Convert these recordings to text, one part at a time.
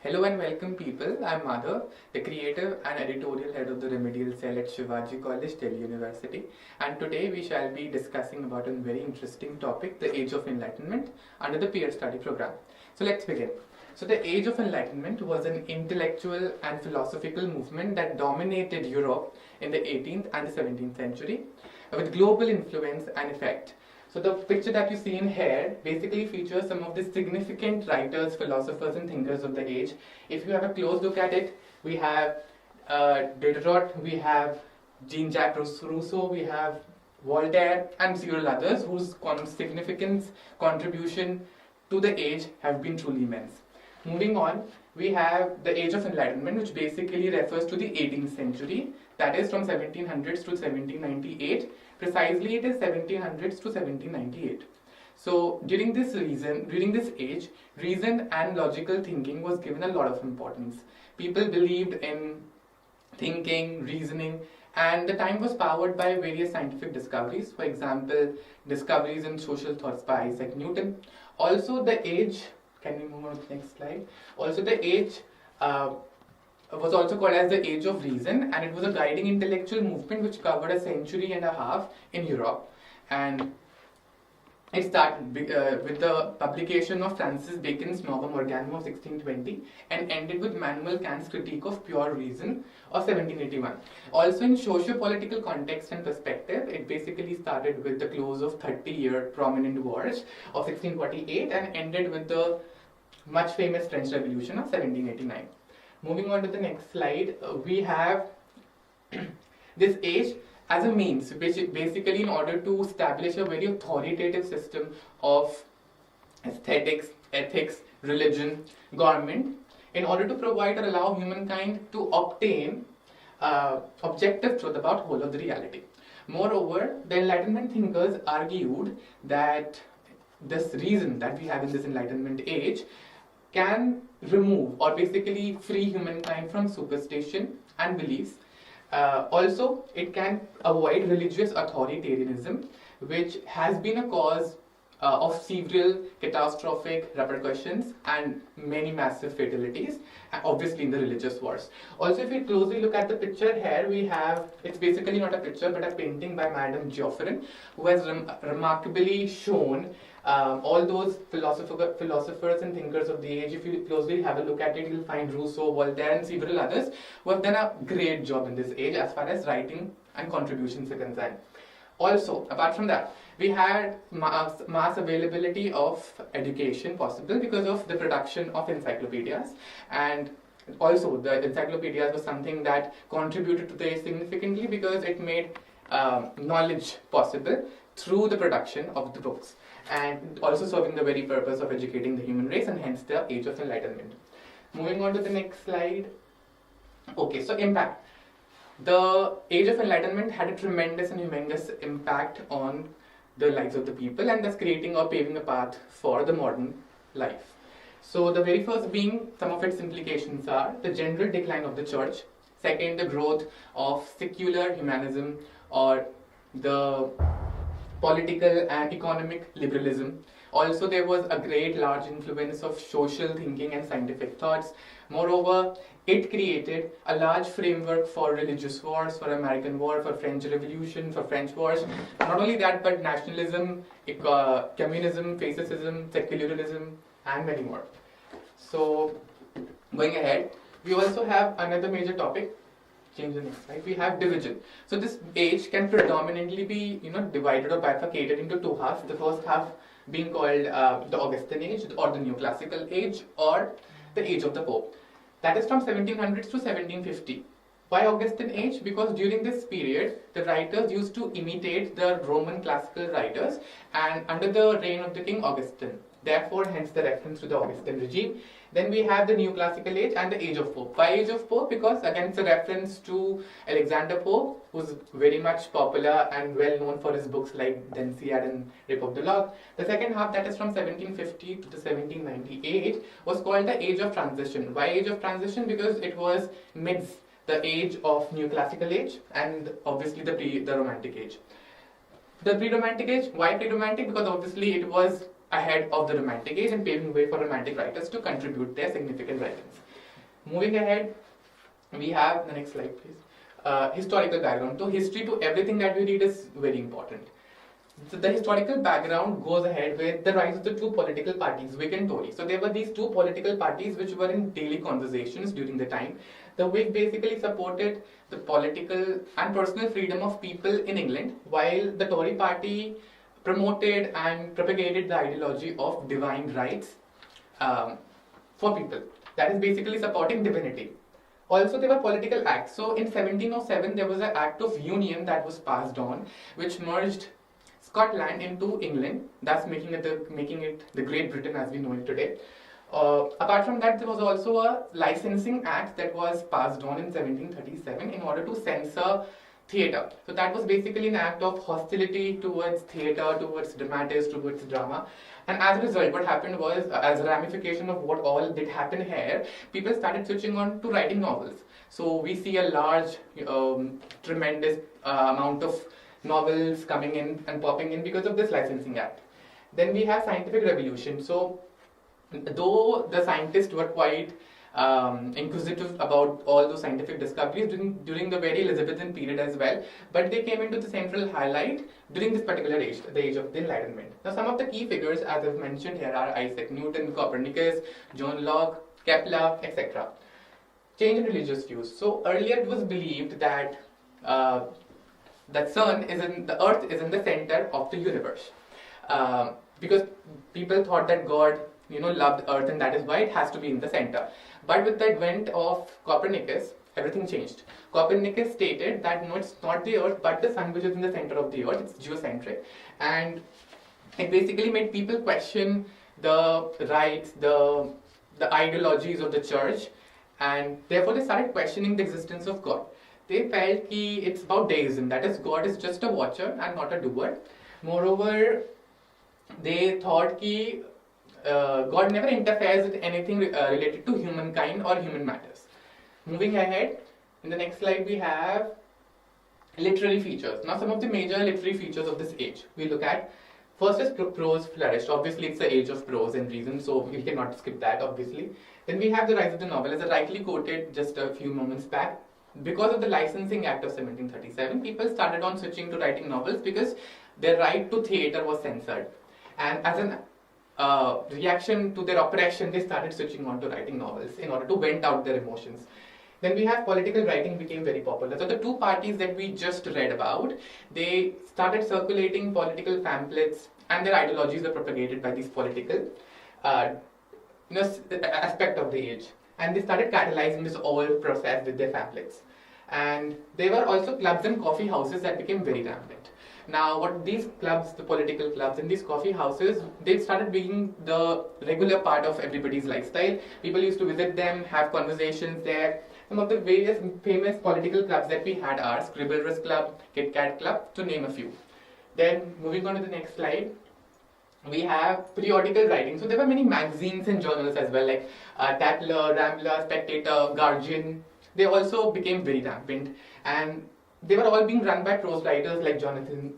Hello and welcome people, I'm Madhav, the creative and editorial head of the remedial cell at Shivaji College, Delhi University, and today we shall be discussing about a very interesting topic, the Age of Enlightenment under the peer study program. So let's begin. So the Age of Enlightenment was an intellectual and philosophical movement that dominated Europe in the 18th and the 17th century with global influence and effect. So the picture that you see in here basically features some of the significant writers, philosophers and thinkers of the age. If you have a close look at it, we have Diderot, we have Jean-Jacques Rousseau, we have Voltaire and several others whose significance, contribution to the age have been truly immense. Moving on, we have the Age of Enlightenment, which basically refers to the 18th century, that is from 1700s to 1798. Precisely, it is 1700s to 1798. So during this age, reason and logical thinking was given a lot of importance. People believed in thinking, reasoning, and the time was powered by various scientific discoveries. For example, discoveries in social thoughts by Isaac Newton. Also, the age. Can we move on to the next slide? Also, the age was also called as the Age of Reason, and it was a guiding intellectual movement which covered a century and a half in Europe. And it started with the publication of Francis Bacon's Novum Organum of 1620 and ended with Immanuel Kant's Critique of Pure Reason of 1781. Also, in socio-political context and perspective, it basically started with the close of 30-year prominent wars of 1648 and ended with the much famous French Revolution of 1789. Moving on to the next slide, we have this age as a means, which basically in order to establish a very authoritative system of aesthetics, ethics, religion, government, in order to provide or allow humankind to obtain objective truth about whole of the reality. Moreover, the Enlightenment thinkers argued that this reason that we have in this Enlightenment age can remove or basically free humankind from superstition and beliefs. Also, it can avoid religious authoritarianism, which has been a cause of several catastrophic repercussions and many massive fatalities, obviously in the religious wars. Also, if we closely look at the picture here, we have, it's basically not a picture but a painting by Madame Geoffrin, who has remarkably shown all those philosophers and thinkers of the age. If you closely have a look at it, you'll find Rousseau, Voltaire and several others who have done a great job in this age as far as writing and contributions are concerned. Also, apart from that, we had mass availability of education possible because of the production of encyclopedias, and also the encyclopedias was something that contributed to the age significantly because it made knowledge possible through the production of the books, and also serving the very purpose of educating the human race, and hence the Age of Enlightenment. Moving on to the next slide. Okay, so impact. The Age of Enlightenment had a tremendous and humongous impact on the lives of the people, and thus creating or paving a path for the modern life. So the very first being, some of its implications are the general decline of the church. Second, the growth of secular humanism or the political and economic liberalism. Also, there was a great large influence of social thinking and scientific thoughts. Moreover, it created a large framework for religious wars, for American War, for French Revolution, for French wars. Not only that, but nationalism, communism, fascism, secularism, and many more. So, going ahead, we also have another major topic. Change the next slide. We have division. So this age can predominantly be, divided or bifurcated into two halves. The first half being called the Augustan age or the Neoclassical age or the age of the Pope. That is from 1700s to 1750. Why Augustan age? Because during this period, the writers used to imitate the Roman classical writers and under the reign of the King Augustine. Therefore, hence the reference to the Augustan regime. Then we have the Neoclassical age and the Age of Pope. Why Age of Pope? Because again it's a reference to Alexander Pope, who's very much popular and well known for his books like Densiad and Rip of the Lock. The second half, that is from 1750 to 1798, was called the Age of Transition. Why Age of Transition? Because it was midst the age of Neoclassical age and obviously the Romantic age. The pre-Romantic age, why pre-Romantic? Because obviously it was ahead of the Romantic age and paving way for Romantic writers to contribute their significant writings. Moving ahead, we have the next slide, please. Historical background. So history to everything that we read is very important. So the historical background goes ahead with the rise of the two political parties, Whig and Tory. So there were these two political parties which were in daily conversations during the time. The Whig basically supported the political and personal freedom of people in England, while the Tory party promoted and propagated the ideology of divine rights for people. That is basically supporting divinity. Also, there were political acts. So in 1707, there was an Act of Union that was passed on, which merged Scotland into England, thus making it the Great Britain as we know it today. Apart from that, there was also a licensing act that was passed on in 1737 in order to censor theatre. So that was basically an act of hostility towards theatre, towards dramatists, towards drama. And as a result, what happened was, as a ramification of what all did happen here, people started switching on to writing novels. So we see a large, tremendous amount of novels coming in and popping in because of this licensing act. Then we have scientific revolution. So though the scientists were quite inquisitive about all those scientific discoveries during the very Elizabethan period as well, but they came into the central highlight during this particular age, the age of the Enlightenment. Now some of the key figures as I've mentioned here are Isaac Newton, Copernicus, John Locke, Kepler, etc. Change in religious views. So earlier it was believed that the earth is in the center of the universe, because people thought that God loved earth and that is why it has to be in the center. But with the advent of Copernicus, everything changed. Copernicus stated that no, it's not the earth but the sun which is in the center of the earth, it's geocentric, and it basically made people question the rights, the ideologies of the church, and therefore they started questioning the existence of God. They felt that it's about deism, that is, God is just a watcher and not a doer. Moreover, they thought that God never interferes with anything related to humankind or human matters. Moving ahead, in the next slide we have literary features. Now some of the major literary features of this age we look at. First is prose flourished. Obviously it's the age of prose and reason, so we cannot skip that obviously. Then we have the rise of the novel, as I rightly quoted just a few moments back. Because of the Licensing Act of 1737, people started on switching to writing novels because their right to theatre was censored. And as an reaction to their oppression, they started switching on to writing novels in order to vent out their emotions. Then we have political writing became very popular. So the two parties that we just read about, they started circulating political pamphlets and their ideologies were propagated by these political aspect of the age. And they started catalyzing this whole process with their pamphlets. And there were also clubs and coffee houses that became very rampant. Now, what these clubs, the political clubs and these coffee houses, they started being the regular part of everybody's lifestyle. People used to visit them, have conversations there. Some of the various famous political clubs that we had are Scribblers Club, Kit Kat Club, to name a few. Then, moving on to the next slide, we have periodical writing. So there were many magazines and journals as well, like Tatler, Rambler, Spectator, Guardian. They also became very rampant, and they were all being run by prose writers like Jonathan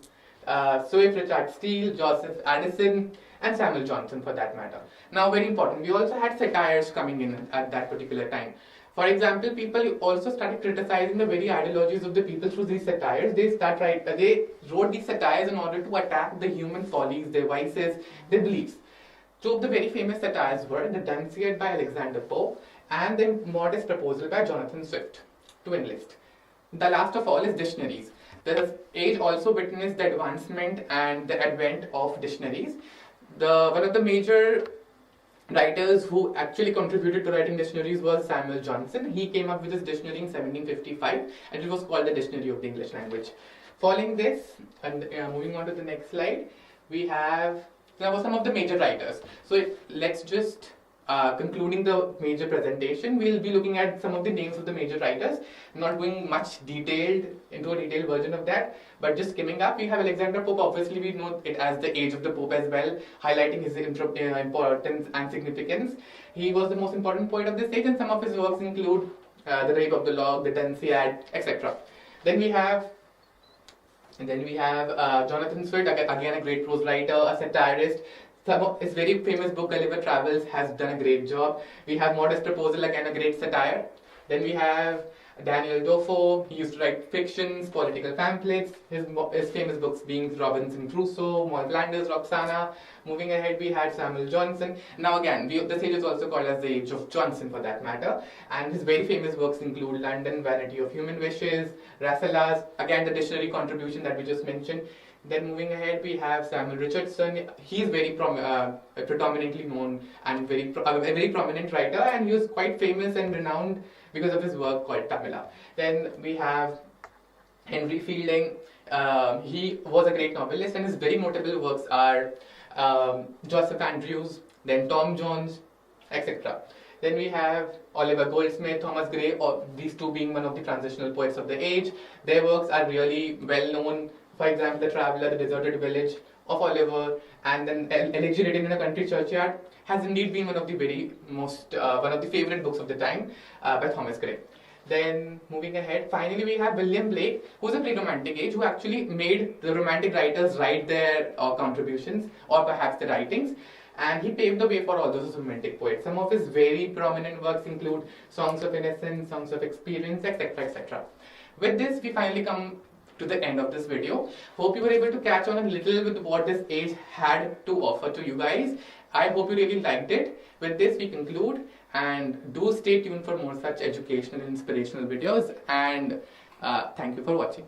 Swift, Richard Steele, Joseph Addison, and Samuel Johnson for that matter. Now, very important, we also had satires coming in at that particular time. For example, people also started criticizing the very ideologies of the people through these satires. They wrote these satires in order to attack the human follies, their vices, their beliefs. Two of the very famous satires were The Dunciad by Alexander Pope and The Modest Proposal by Jonathan Swift, to enlist. The last of all is dictionaries. The age also witnessed the advancement and the advent of dictionaries. One of the major writers who actually contributed to writing dictionaries was Samuel Johnson. He came up with his dictionary in 1755 and it was called the Dictionary of the English Language. Following this, and moving on to the next slide, we have some of the major writers. So let's just concluding the major presentation, we'll be looking at some of the names of the major writers. Not going much into a detailed version of that, but just skimming up. We have Alexander Pope. Obviously, we know it as the age of the Pope as well, highlighting his importance and significance. He was the most important poet of this age, and some of his works include The Rape of the Lock, The Dunciad, etc. Then we have Jonathan Swift, again a great prose writer, a satirist. His very famous book Gulliver Travels has done a great job. We have Modest Proposal, again a great satire. Then we have Daniel Defoe. He used to write fictions, political pamphlets. His famous books being Robinson Crusoe, Moll Flanders, Roxana. Moving ahead, we had Samuel Johnson. Now again, this age is also called as the Age of Johnson for that matter. And his very famous works include London, Vanity of Human Wishes, Rasselas, again the dictionary contribution that we just mentioned. Then moving ahead, we have Samuel Richardson. He is very predominantly known and a very prominent writer, and he was quite famous and renowned because of his work called Tamila. Then we have Henry Fielding. He was a great novelist, and his very notable works are Joseph Andrews, then Tom Jones, etc. Then we have Oliver Goldsmith, Thomas Gray, these two being one of the transitional poets of the age. Their works are really well known. For example, The Traveller, The Deserted Village of Oliver, and then Elegy Written in a Country Churchyard has indeed been one of the one of the favorite books of the time by Thomas Gray. Then moving ahead, finally we have William Blake, who's a pre-romantic age, who actually made the romantic writers write their contributions or perhaps their writings, and he paved the way for all those romantic poets. Some of his very prominent works include Songs of Innocence, Songs of Experience, etc. etc. With this, we finally come to the end of this video. Hope you were able to catch on a little with what this age had to offer to you guys. I hope you really liked it. With this, we conclude, and do stay tuned for more such educational and inspirational videos, and thank you for watching.